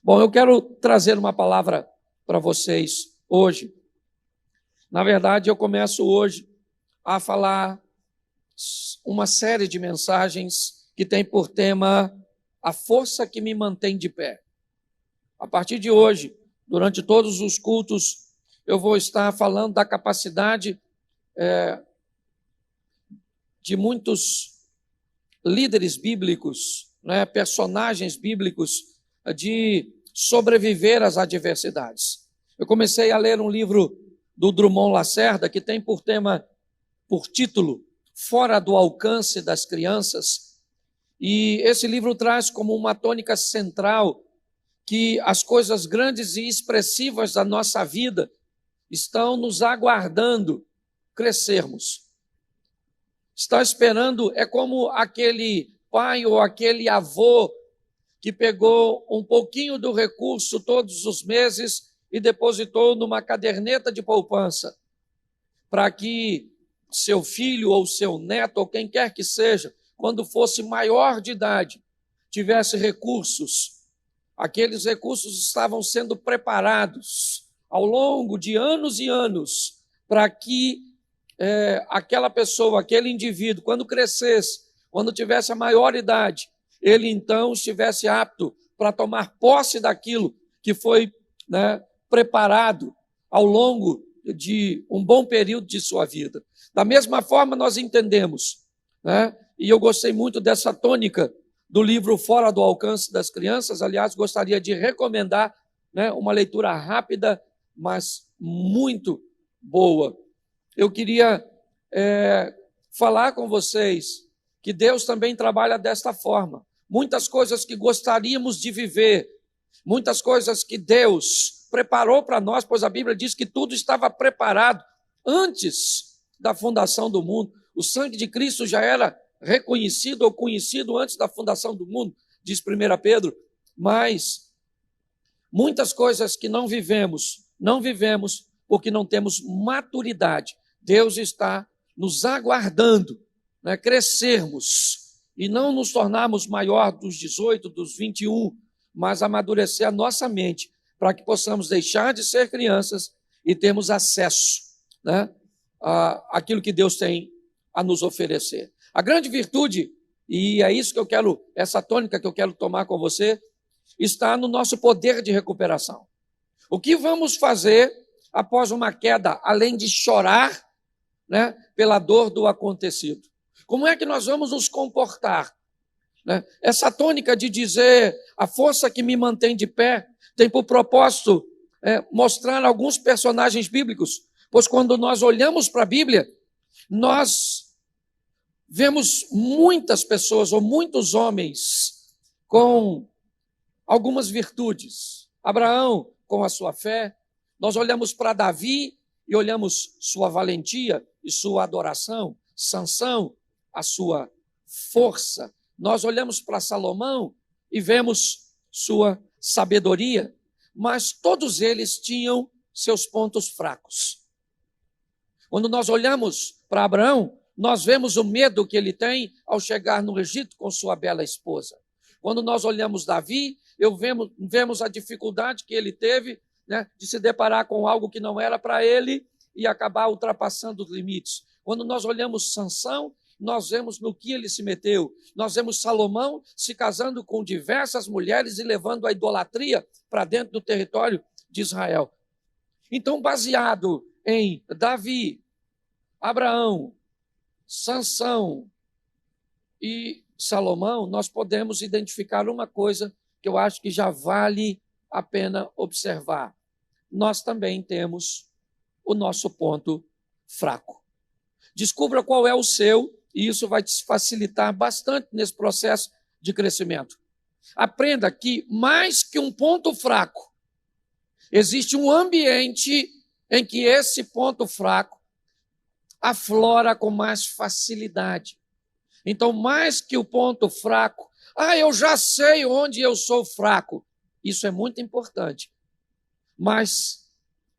Bom, eu quero trazer uma palavra para vocês hoje. Na verdade, eu começo hoje a falar uma série de mensagens que tem por tema a força que me mantém de pé. A partir de hoje, durante todos os cultos, eu vou estar falando da capacidade de muitos líderes bíblicos, personagens bíblicos, de sobreviver às adversidades. Eu comecei a ler um livro do Drummond Lacerda, que tem por título, Fora do Alcance das Crianças, e esse livro traz como uma tônica central que as coisas grandes e expressivas da nossa vida estão nos aguardando crescermos. Está esperando, é como aquele pai ou aquele avô que pegou um pouquinho do recurso todos os meses e depositou numa caderneta de poupança, para que seu filho ou seu neto, ou quem quer que seja, quando fosse maior de idade, tivesse recursos. Aqueles recursos estavam sendo preparados ao longo de anos e anos, para que aquela pessoa, aquele indivíduo, quando crescesse, quando tivesse a maior idade, ele então estivesse apto para tomar posse daquilo que foi preparado ao longo de um bom período de sua vida. Da mesma forma, nós entendemos, e eu gostei muito dessa tônica do livro Fora do Alcance das Crianças. Aliás, gostaria de recomendar uma leitura rápida, mas muito boa. Eu queria falar com vocês que Deus também trabalha desta forma. Muitas coisas que gostaríamos de viver, muitas coisas que Deus preparou para nós, pois a Bíblia diz que tudo estava preparado antes da fundação do mundo. O sangue de Cristo já era reconhecido ou conhecido antes da fundação do mundo, diz 1 Pedro, mas muitas coisas que não vivemos porque não temos maturidade. Deus está nos aguardando, crescermos e não nos tornarmos maior dos 18, dos 21, mas amadurecer a nossa mente para que possamos deixar de ser crianças e termos acesso àquilo que Deus tem a nos oferecer. A grande virtude, e é isso que eu quero, essa tônica que eu quero tomar com você, está no nosso poder de recuperação. O que vamos fazer após uma queda, além de chorar pela dor do acontecido? Como é que nós vamos nos comportar? Essa tônica de dizer a força que me mantém de pé tem por propósito mostrar alguns personagens bíblicos, pois quando nós olhamos para a Bíblia, nós vemos muitas pessoas ou muitos homens com algumas virtudes. Abraão com a sua fé, nós olhamos para Davi e olhamos sua valentia e sua adoração, Sansão, a sua força. Nós olhamos para Salomão e vemos sua sabedoria, mas todos eles tinham seus pontos fracos. Quando nós olhamos para Abraão, nós vemos o medo que ele tem ao chegar no Egito com sua bela esposa. Quando nós olhamos Davi, vemos a dificuldade que ele teve de se deparar com algo que não era para ele e acabar ultrapassando os limites. Quando nós olhamos Sansão, nós vemos no que ele se meteu. Nós vemos Salomão se casando com diversas mulheres e levando a idolatria para dentro do território de Israel. Então, baseado em Davi, Abraão, Sansão e Salomão, nós podemos identificar uma coisa que eu acho que já vale a pena observar. Nós também temos o nosso ponto fraco. Descubra qual é o seu, e isso vai te facilitar bastante nesse processo de crescimento. Aprenda que, mais que um ponto fraco, existe um ambiente em que esse ponto fraco aflora com mais facilidade. Então, mais que o ponto fraco, eu já sei onde eu sou fraco. Isso é muito importante. Mas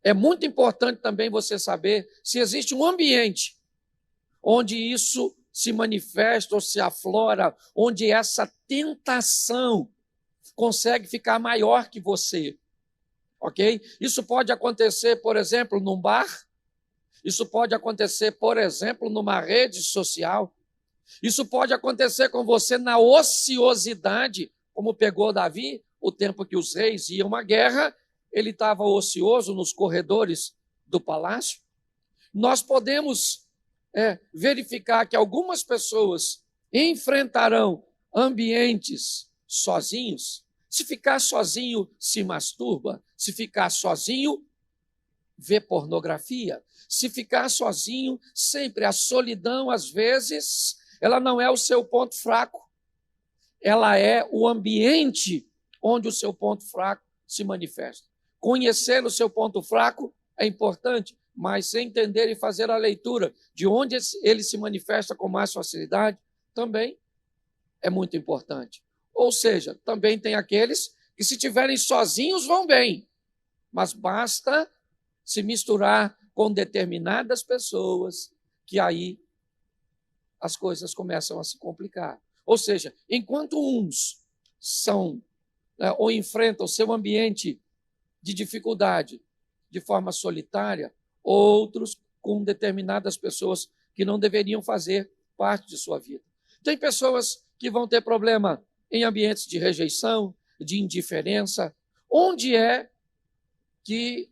é muito importante também você saber se existe um ambiente onde isso se manifesta ou se aflora, onde essa tentação consegue ficar maior que você, ok? Isso pode acontecer, por exemplo, num bar. Isso pode acontecer, por exemplo, numa rede social. Isso pode acontecer com você na ociosidade, como pegou Davi, o tempo que os reis iam à guerra, ele estava ocioso nos corredores do palácio. Nós podemos verificar que algumas pessoas enfrentarão ambientes sozinhos. Se ficar sozinho, se masturba. Se ficar sozinho, vê pornografia. Se ficar sozinho, sempre a solidão, às vezes, ela não é o seu ponto fraco. Ela é o ambiente onde o seu ponto fraco se manifesta. Conhecer o seu ponto fraco é importante, mas entender e fazer a leitura de onde ele se manifesta com mais facilidade também é muito importante. Ou seja, também tem aqueles que, se estiverem sozinhos, vão bem, mas basta se misturar com determinadas pessoas que aí as coisas começam a se complicar. Ou seja, enquanto uns são ou enfrentam seu ambiente de dificuldade de forma solitária, outros com determinadas pessoas que não deveriam fazer parte de sua vida. Tem pessoas que vão ter problema em ambientes de rejeição, de indiferença. Onde é que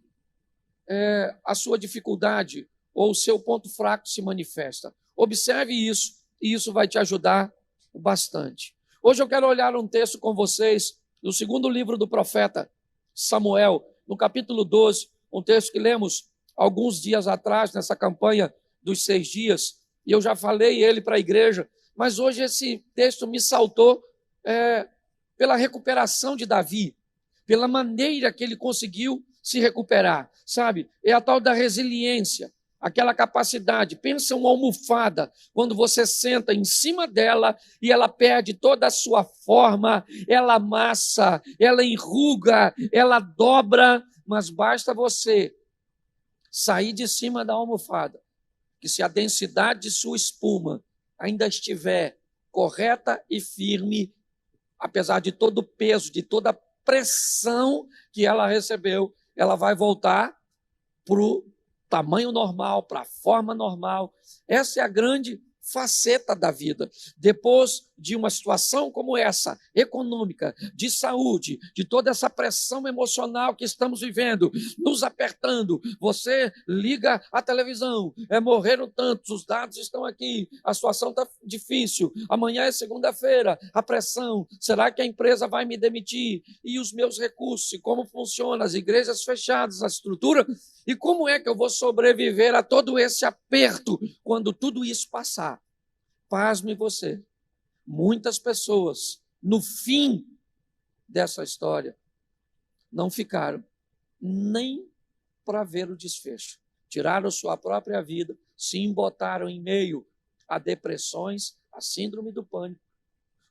a sua dificuldade ou o seu ponto fraco se manifesta? Observe isso, e isso vai te ajudar bastante. Hoje eu quero olhar um texto com vocês no segundo livro do profeta Samuel, no capítulo 12, um texto que lemos alguns dias atrás, nessa campanha dos 6 dias, e eu já falei ele para a igreja, mas hoje esse texto me saltou pela recuperação de Davi, pela maneira que ele conseguiu se recuperar, sabe? É a tal da resiliência, aquela capacidade. Pensa uma almofada, quando você senta em cima dela e ela perde toda a sua forma, ela amassa, ela enruga, ela dobra, mas basta você sair de cima da almofada, que se a densidade de sua espuma ainda estiver correta e firme, apesar de todo o peso, de toda a pressão que ela recebeu, ela vai voltar para o tamanho normal, para a forma normal. Essa é a grande faceta da vida. Depois de uma situação como essa, econômica, de saúde, de toda essa pressão emocional que estamos vivendo, nos apertando, você liga a televisão, morreram tantos, os dados estão aqui, a situação está difícil, amanhã é segunda-feira, a pressão, será que a empresa vai me demitir? E os meus recursos, e como funciona, as igrejas fechadas, a estrutura, e como é que eu vou sobreviver a todo esse aperto quando tudo isso passar? Pasme você, muitas pessoas, no fim dessa história, não ficaram nem para ver o desfecho. Tiraram sua própria vida, se embotaram em meio a depressões, a síndrome do pânico.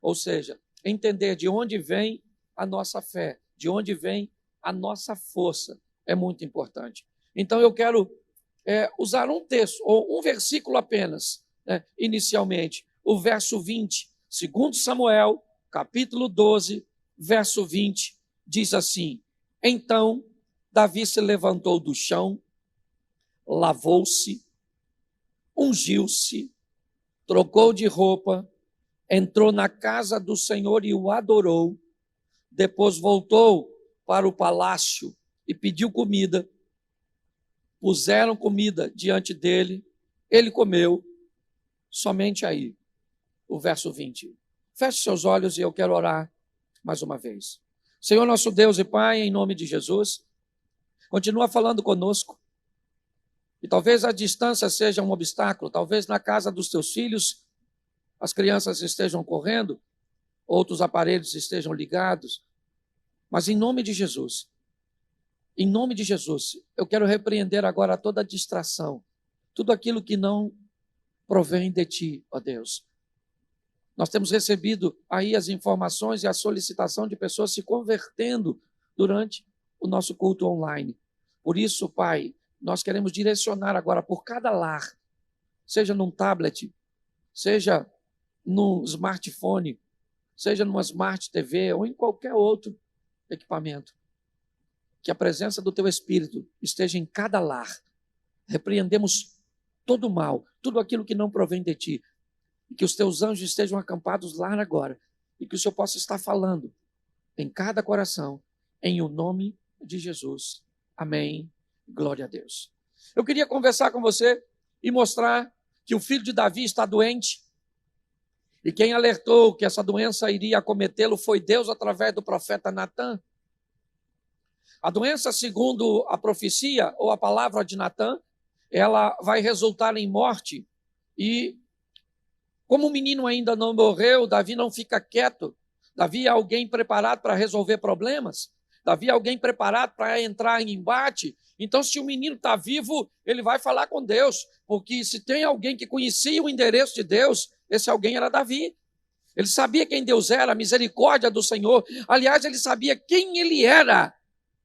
Ou seja, entender de onde vem a nossa fé, de onde vem a nossa força, é muito importante. Então eu quero usar um texto, ou um versículo apenas, inicialmente, o verso 20, 2 Samuel, capítulo 12, verso 20, diz assim: Então Davi se levantou do chão, lavou-se, ungiu-se, trocou de roupa, entrou na casa do Senhor e o adorou, depois voltou para o palácio e pediu comida. Puseram comida diante dele, ele comeu. Somente aí, o verso 20. Feche seus olhos e eu quero orar mais uma vez. Senhor nosso Deus e Pai, em nome de Jesus, continua falando conosco. E talvez a distância seja um obstáculo, talvez na casa dos teus filhos as crianças estejam correndo, outros aparelhos estejam ligados, mas em nome de Jesus, eu quero repreender agora toda distração, tudo aquilo que não provém de ti, ó Deus. Nós temos recebido aí as informações e a solicitação de pessoas se convertendo durante o nosso culto online. Por isso, Pai, nós queremos direcionar agora por cada lar, seja num tablet, seja num smartphone, seja numa Smart TV ou em qualquer outro equipamento, que a presença do teu Espírito esteja em cada lar. Repreendemos todo o mal, tudo aquilo que não provém de ti, e que os teus anjos estejam acampados lá agora, e que o Senhor possa estar falando em cada coração, em o nome de Jesus. Amém. Glória a Deus. Eu queria conversar com você e mostrar que o filho de Davi está doente, e quem alertou que essa doença iria acometê-lo foi Deus através do profeta Natã. A doença, segundo a profecia ou a palavra de Natã, ela vai resultar em morte. E como o menino ainda não morreu, Davi não fica quieto. Davi é alguém preparado para resolver problemas. Davi é alguém preparado para entrar em embate. Então, se o menino está vivo, ele vai falar com Deus. Porque se tem alguém que conhecia o endereço de Deus, esse alguém era Davi. Ele sabia quem Deus era, a misericórdia do Senhor. Aliás, ele sabia quem ele era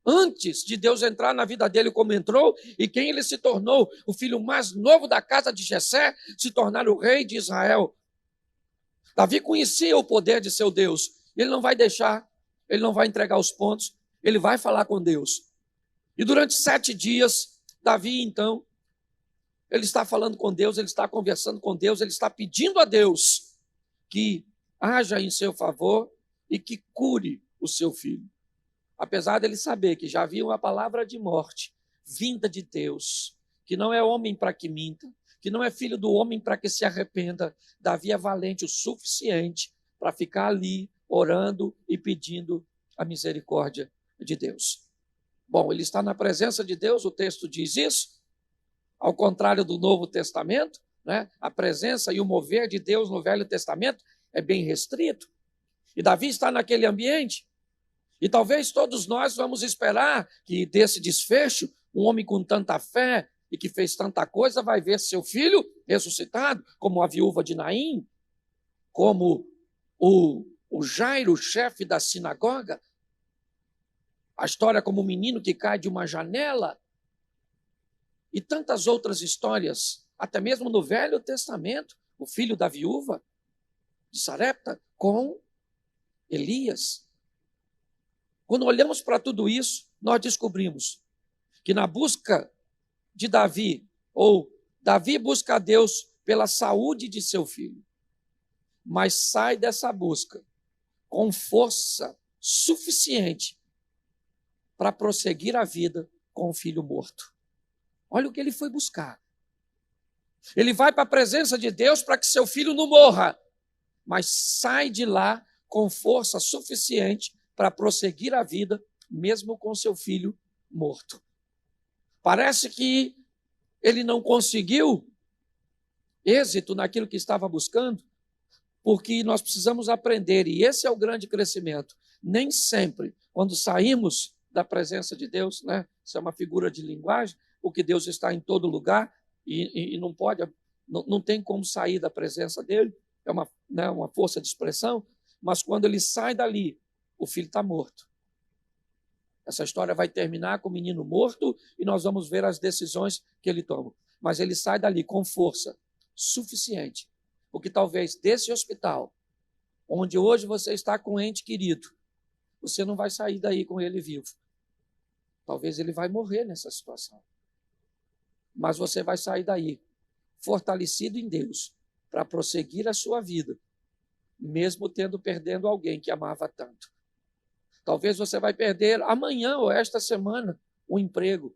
antes de Deus entrar na vida dele como entrou, e quem ele se tornou, o filho mais novo da casa de Jessé, se tornar o rei de Israel. Davi conhecia o poder de seu Deus. Ele não vai deixar, ele não vai entregar os pontos, ele vai falar com Deus. E durante 7 dias, Davi, então, ele está falando com Deus, ele está conversando com Deus, ele está pedindo a Deus que haja em seu favor e que cure o seu filho. Apesar dele saber que já havia uma palavra de morte vinda de Deus, que não é homem para que minta, que não é filho do homem para que se arrependa, Davi é valente o suficiente para ficar ali orando e pedindo a misericórdia de Deus. Bom, ele está na presença de Deus, o texto diz isso, ao contrário do Novo Testamento, né? A presença e o mover de Deus no Velho Testamento é bem restrito. E Davi está naquele ambiente. E talvez todos nós vamos esperar que desse desfecho, um homem com tanta fé e que fez tanta coisa vai ver seu filho ressuscitado, como a viúva de Naim, como o Jairo, chefe da sinagoga. A história como o menino que cai de uma janela. E tantas outras histórias, até mesmo no Velho Testamento, o filho da viúva de Sarepta com Elias. Quando olhamos para tudo isso, nós descobrimos que na busca de Davi, ou Davi busca a Deus pela saúde de seu filho, mas sai dessa busca com força suficiente para prosseguir a vida com o filho morto. Olha o que ele foi buscar. Ele vai para a presença de Deus para que seu filho não morra, mas sai de lá com força suficiente para prosseguir a vida, mesmo com seu filho morto. Parece que ele não conseguiu êxito naquilo que estava buscando, porque nós precisamos aprender, e esse é o grande crescimento. Nem sempre, quando saímos da presença de Deus, né? Isso é uma figura de linguagem, porque Deus está em todo lugar e não pode, não tem como sair da presença dele, é uma força de expressão, mas quando ele sai dali, o filho está morto. Essa história vai terminar com o menino morto e nós vamos ver as decisões que ele toma. Mas ele sai dali com força suficiente, porque talvez desse hospital, onde hoje você está com um ente querido, você não vai sair daí com ele vivo. Talvez ele vai morrer nessa situação. Mas você vai sair daí fortalecido em Deus para prosseguir a sua vida, mesmo perdendo alguém que amava tanto. Talvez você vai perder amanhã ou esta semana um emprego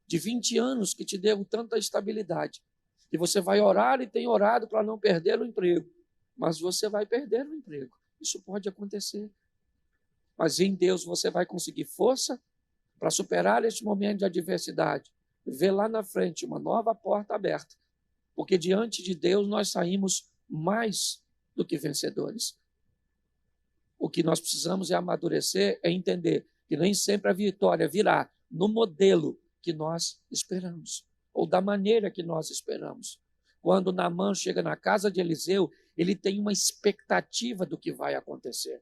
de 20 anos que te deu tanta estabilidade. E você vai orar e tem orado para não perder o emprego. Mas você vai perder o emprego. Isso pode acontecer. Mas em Deus você vai conseguir força para superar este momento de adversidade. Ver lá na frente uma nova porta aberta. Porque diante de Deus nós saímos mais do que vencedores. O que nós precisamos é amadurecer, é entender que nem sempre a vitória virá no modelo que nós esperamos, ou da maneira que nós esperamos. Quando Naamã chega na casa de Eliseu, ele tem uma expectativa do que vai acontecer.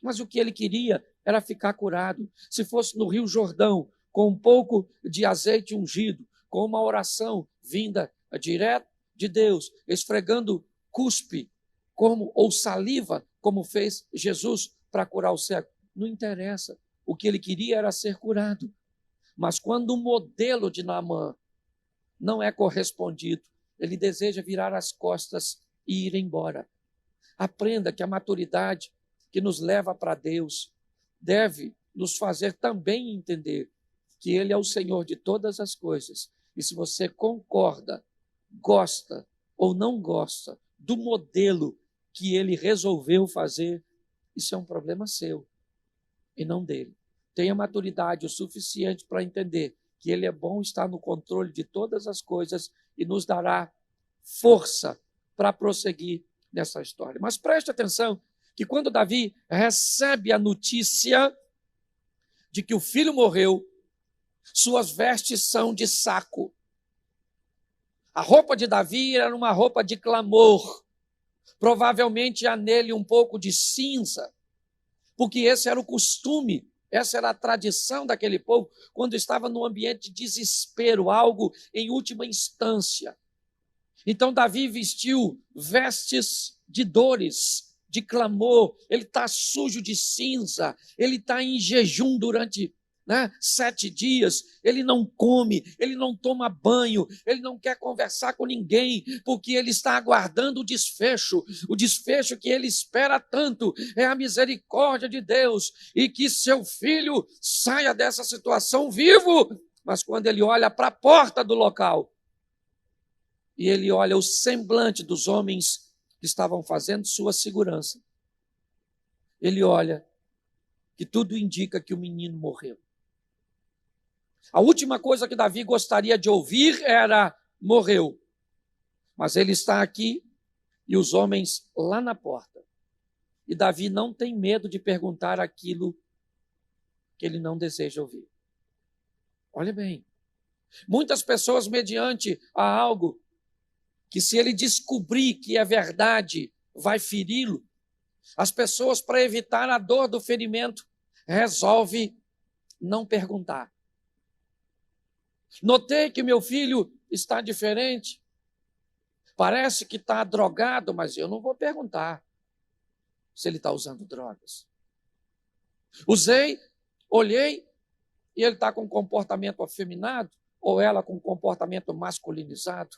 Mas o que ele queria era ficar curado. Se fosse no Rio Jordão, com um pouco de azeite ungido, com uma oração vinda direto de Deus, esfregando cuspe ou saliva como fez Jesus para curar o cego. Não interessa. O que ele queria era ser curado. Mas quando o modelo de Naamã não é correspondido, ele deseja virar as costas e ir embora. Aprenda que a maturidade que nos leva para Deus deve nos fazer também entender que Ele é o Senhor de todas as coisas. E se você concorda, gosta ou não gosta do modelo que Ele resolveu fazer, isso é um problema seu e não dele. Tenha maturidade o suficiente para entender que Ele é bom, está no controle de todas as coisas e nos dará força para prosseguir nessa história. Mas preste atenção que quando Davi recebe a notícia de que o filho morreu, suas vestes são de saco. A roupa de Davi era uma roupa de clamor. Provavelmente há nele um pouco de cinza, porque esse era o costume, essa era a tradição daquele povo, quando estava num ambiente de desespero, algo em última instância. Então Davi vestiu vestes de dores, de clamor, ele está sujo de cinza, ele está em jejum durante 7 dias, ele não come, ele não toma banho, ele não quer conversar com ninguém, porque ele está aguardando o desfecho que ele espera tanto, é a misericórdia de Deus, e que seu filho saia dessa situação vivo. Mas quando ele olha para a porta do local, e ele olha o semblante dos homens que estavam fazendo sua segurança, ele olha que tudo indica que o menino morreu. A última coisa que Davi gostaria de ouvir era: morreu. Mas ele está aqui e os homens lá na porta. E Davi não tem medo de perguntar aquilo que ele não deseja ouvir. Olha bem, muitas pessoas, mediante a algo que, se ele descobrir que é verdade, vai feri-lo, as pessoas, para evitar a dor do ferimento, resolvem não perguntar. Notei que meu filho está diferente, parece que está drogado, mas eu não vou perguntar se ele está usando drogas. Olhei, e ele está com comportamento afeminado, ou ela com comportamento masculinizado,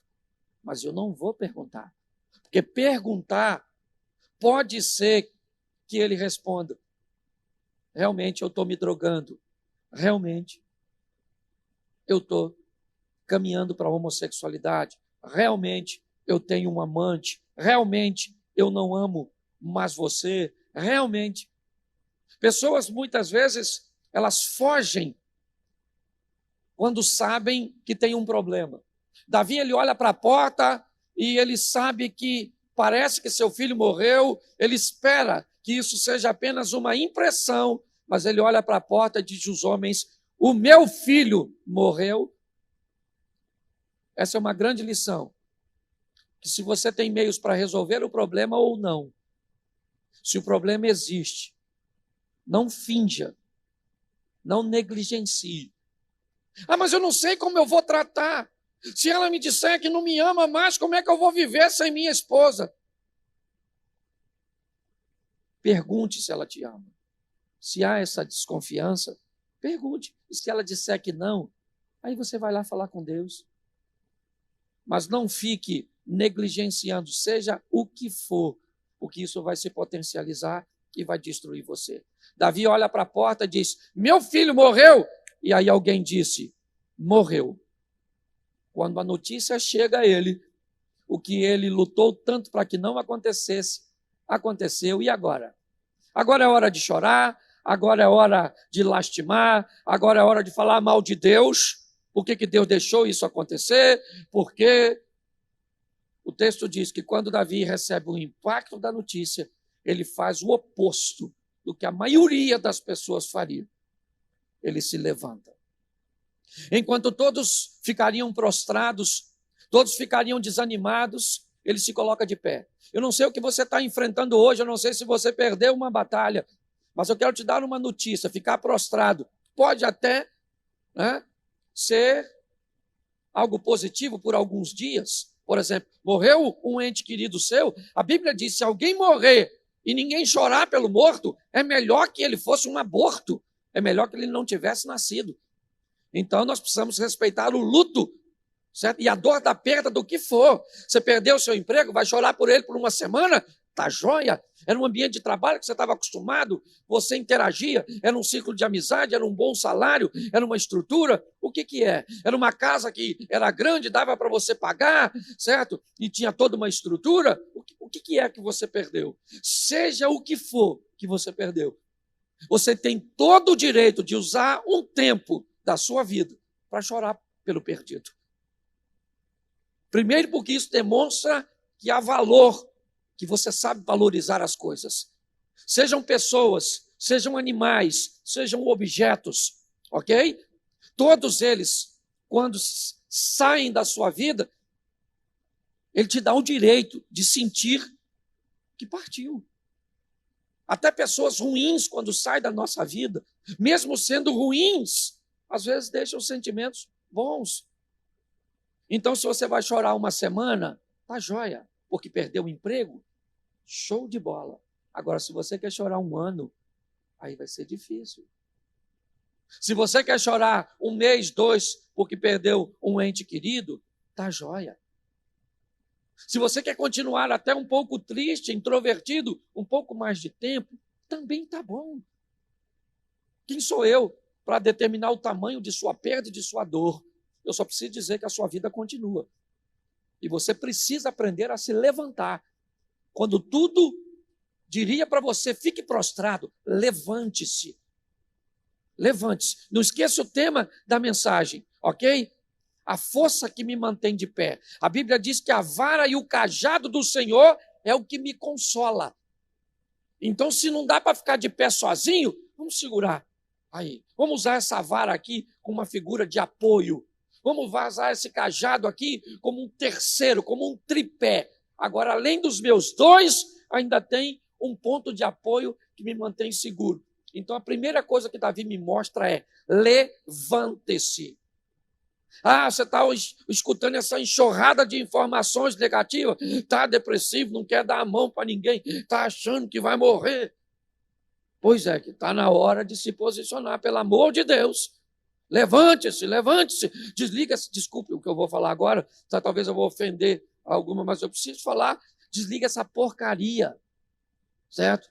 mas eu não vou perguntar, porque perguntar pode ser que ele responda: realmente eu estou me drogando, realmente eu estou caminhando para a homossexualidade, realmente eu tenho um amante, realmente eu não amo mais você, realmente. Pessoas, muitas vezes, elas fogem quando sabem que tem um problema. Davi, ele olha para a porta e ele sabe que parece que seu filho morreu, ele espera que isso seja apenas uma impressão, mas ele olha para a porta e diz aos homens: o meu filho morreu. Essa é uma grande lição, que se você tem meios para resolver o problema ou não, se o problema existe, não finja, não negligencie. Ah, mas eu não sei como eu vou tratar. Se ela me disser que não me ama mais, como é que eu vou viver sem minha esposa? Pergunte se ela te ama. Se há essa desconfiança, pergunte. E se ela disser que não, aí você vai lá falar com Deus. Mas não fique negligenciando, seja o que for, porque isso vai se potencializar e vai destruir você. Davi olha para a porta e diz: meu filho morreu. E aí alguém disse: morreu. Quando a notícia chega a ele, o que ele lutou tanto para que não acontecesse, aconteceu. E agora? Agora é hora de chorar, agora é hora de lastimar, agora é hora de falar mal de Deus. Por que Deus deixou isso acontecer? Porque o texto diz que quando Davi recebe o impacto da notícia, ele faz o oposto do que a maioria das pessoas faria. Ele se levanta. Enquanto todos ficariam prostrados, todos ficariam desanimados, ele se coloca de pé. Eu não sei o que você está enfrentando hoje, eu não sei se você perdeu uma batalha, mas eu quero te dar uma notícia: ficar prostrado pode até ser algo positivo por alguns dias. Por exemplo, morreu um ente querido seu, a Bíblia diz: se alguém morrer e ninguém chorar pelo morto, é melhor que ele fosse um aborto, é melhor que ele não tivesse nascido. Então nós precisamos respeitar o luto, certo? E a dor da perda do que for. Você perdeu o seu emprego, vai chorar por ele por uma semana? Tá joia? Era um ambiente de trabalho que você estava acostumado, você interagia, era um ciclo de amizade, era um bom salário, era uma estrutura. O que que é? Era uma casa que era grande, dava para você pagar, certo? E tinha toda uma estrutura. O que é que você perdeu? Seja o que for que você perdeu, você tem todo o direito de usar um tempo da sua vida para chorar pelo perdido. Primeiro, porque isso demonstra que há valor, que você sabe valorizar as coisas. Sejam pessoas, sejam animais, sejam objetos, ok? Todos eles, quando saem da sua vida, ele te dá o direito de sentir que partiu. Até pessoas ruins, quando saem da nossa vida, mesmo sendo ruins, às vezes deixam sentimentos bons. Então, se você vai chorar uma semana, tá joia, porque perdeu o emprego, show de bola. Agora, se você quer chorar um ano, aí vai ser difícil. Se você quer chorar um mês, 2, porque perdeu um ente querido, tá joia. Se você quer continuar até um pouco triste, introvertido, um pouco mais de tempo, também tá bom. Quem sou eu para determinar o tamanho de sua perda e de sua dor? Eu só preciso dizer que a sua vida continua. E você precisa aprender a se levantar. Quando tudo diria para você, fique prostrado, levante-se. Levante-se. Não esqueça o tema da mensagem, ok? A força que me mantém de pé. A Bíblia diz que a vara e o cajado do Senhor é o que me consola. Então, se não dá para ficar de pé sozinho, vamos segurar. Aí, vamos usar essa vara aqui como uma figura de apoio. Vamos usar esse cajado aqui como um terceiro, como um tripé. Agora, além dos meus 2, ainda tem um ponto de apoio que me mantém seguro. Então, a primeira coisa que Davi me mostra é: levante-se. Ah, você está escutando essa enxurrada de informações negativas, está depressivo, não quer dar a mão para ninguém, está achando que vai morrer. Pois é, que está na hora de se posicionar, pelo amor de Deus. Levante-se, levante-se, desliga-se. Desculpe o que eu vou falar agora, talvez eu vou ofender alguma, mas eu preciso falar. Desliga essa porcaria, certo?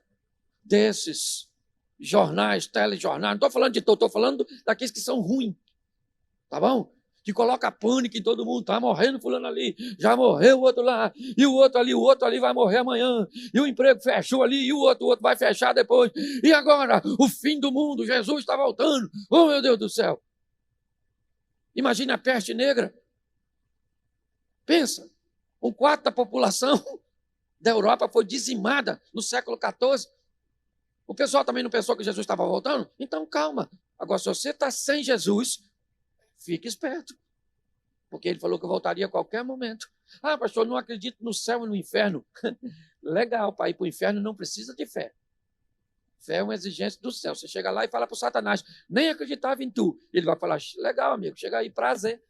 Desses jornais, telejornais, não estou falando de todo, estou falando daqueles que são ruins, tá bom? Que coloca pânico em todo mundo, está morrendo fulano ali, já morreu o outro lá, e o outro ali vai morrer amanhã, e o emprego fechou ali, e o outro vai fechar depois, e agora, o fim do mundo, Jesus está voltando, oh meu Deus do céu. Imagine a peste negra, pensa, 1/4 da população da Europa foi dizimada no século XIV, o pessoal também não pensou que Jesus estava voltando? Então calma, agora se você está sem Jesus, fique esperto, porque ele falou que voltaria a qualquer momento. Ah, pastor, não acredito no céu e no inferno. Legal, para ir para o inferno não precisa de fé. Fé é uma exigência do céu. Você chega lá e fala para o Satanás, nem acreditava em tu. Ele vai falar, legal, amigo, chega aí, prazer,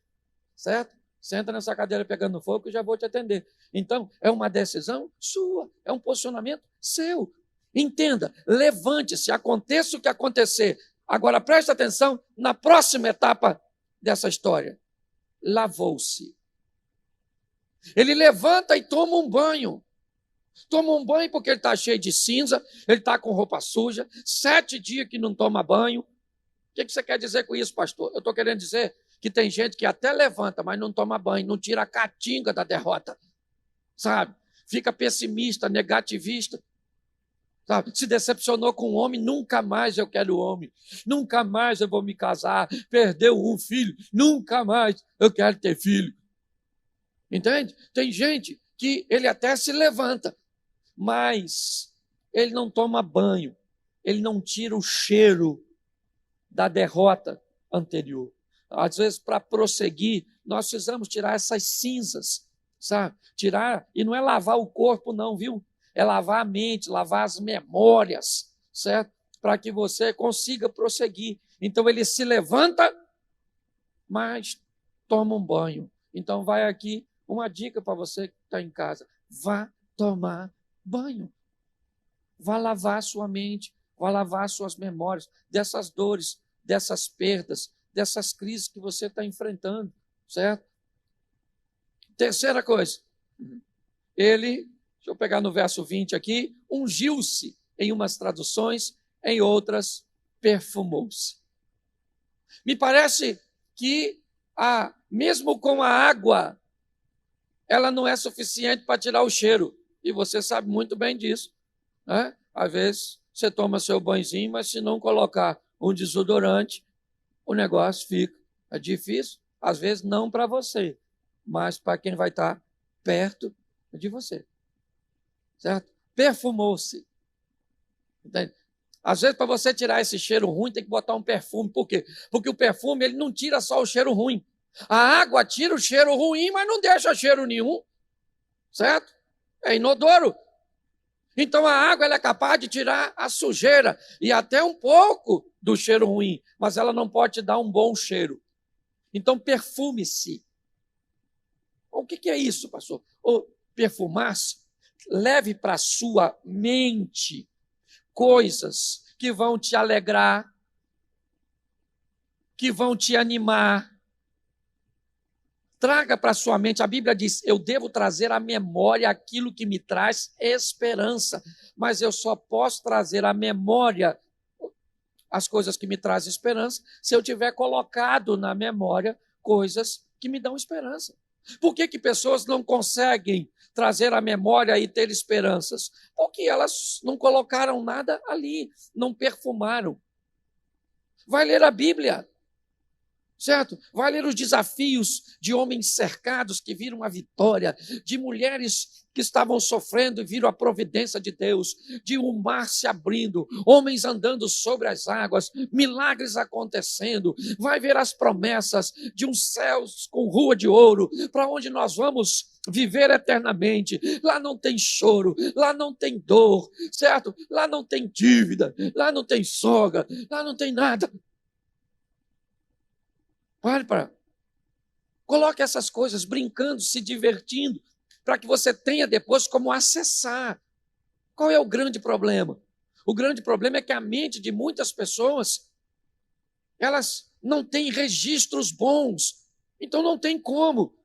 certo? Senta nessa cadeira pegando fogo que eu já vou te atender. Então, é uma decisão sua, é um posicionamento seu. Entenda, levante-se, aconteça o que acontecer. Agora, preste atenção na próxima etapa dessa história. Lavou-se. Ele levanta e toma um banho. Toma um banho porque ele está cheio de cinza, ele está com roupa suja, 7 dias que não toma banho. O que você quer dizer com isso, pastor? Eu estou querendo dizer que tem gente que até levanta, mas não toma banho, não tira a catinga da derrota, sabe? Fica pessimista, negativista. Sabe? Se decepcionou com o homem, nunca mais eu quero homem, nunca mais eu vou me casar, perdeu um filho, nunca mais eu quero ter filho. Entende? Tem gente que ele até se levanta, mas ele não toma banho, ele não tira o cheiro da derrota anterior. Às vezes, para prosseguir, nós precisamos tirar essas cinzas, sabe? Tirar, e não é lavar o corpo não, viu? É lavar a mente, lavar as memórias, certo? Para que você consiga prosseguir. Então, ele se levanta, mas toma um banho. Então, vai aqui uma dica para você que está em casa. Vá tomar banho. Vá lavar a sua mente, vá lavar suas memórias dessas dores, dessas perdas, dessas crises que você está enfrentando, certo? Terceira coisa, ele, deixa eu pegar no verso 20 aqui, ungiu-se em umas traduções, em outras, perfumou-se. Me parece que, mesmo com a água, ela não é suficiente para tirar o cheiro. E você sabe muito bem disso, né? Às vezes, você toma seu banhozinho, mas se não colocar um desodorante, o negócio fica difícil. Às vezes, não para você, mas para quem vai estar perto de você. Certo? Perfumou-se. Entende? Às vezes, para você tirar esse cheiro ruim, tem que botar um perfume. Por quê? Porque o perfume ele não tira só o cheiro ruim. A água tira o cheiro ruim, mas não deixa cheiro nenhum. Certo? É inodoro. Então, a água ela é capaz de tirar a sujeira e até um pouco do cheiro ruim, mas ela não pode te dar um bom cheiro. Então, perfume-se. O que é isso, pastor? Ou perfumar-se, leve para a sua mente coisas que vão te alegrar, que vão te animar. Traga para a sua mente, a Bíblia diz, eu devo trazer à memória aquilo que me traz esperança, mas eu só posso trazer à memória as coisas que me trazem esperança se eu tiver colocado na memória coisas que me dão esperança. Por que pessoas não conseguem trazer à memória e ter esperanças? Porque elas não colocaram nada ali, não perfumaram. Vai ler a Bíblia, certo? Vai ler os desafios de homens cercados que viram a vitória, de mulheres que estavam sofrendo e viram a providência de Deus, de um mar se abrindo, homens andando sobre as águas, milagres acontecendo. Vai ver as promessas de uns céus com rua de ouro, para onde nós vamos viver eternamente. Lá não tem choro, lá não tem dor, certo? Lá não tem dívida, lá não tem sogra, lá não tem nada. Coloque essas coisas brincando, se divertindo, para que você tenha depois como acessar. Qual é o grande problema? O grande problema é que a mente de muitas pessoas, elas não têm registros bons, então não tem como.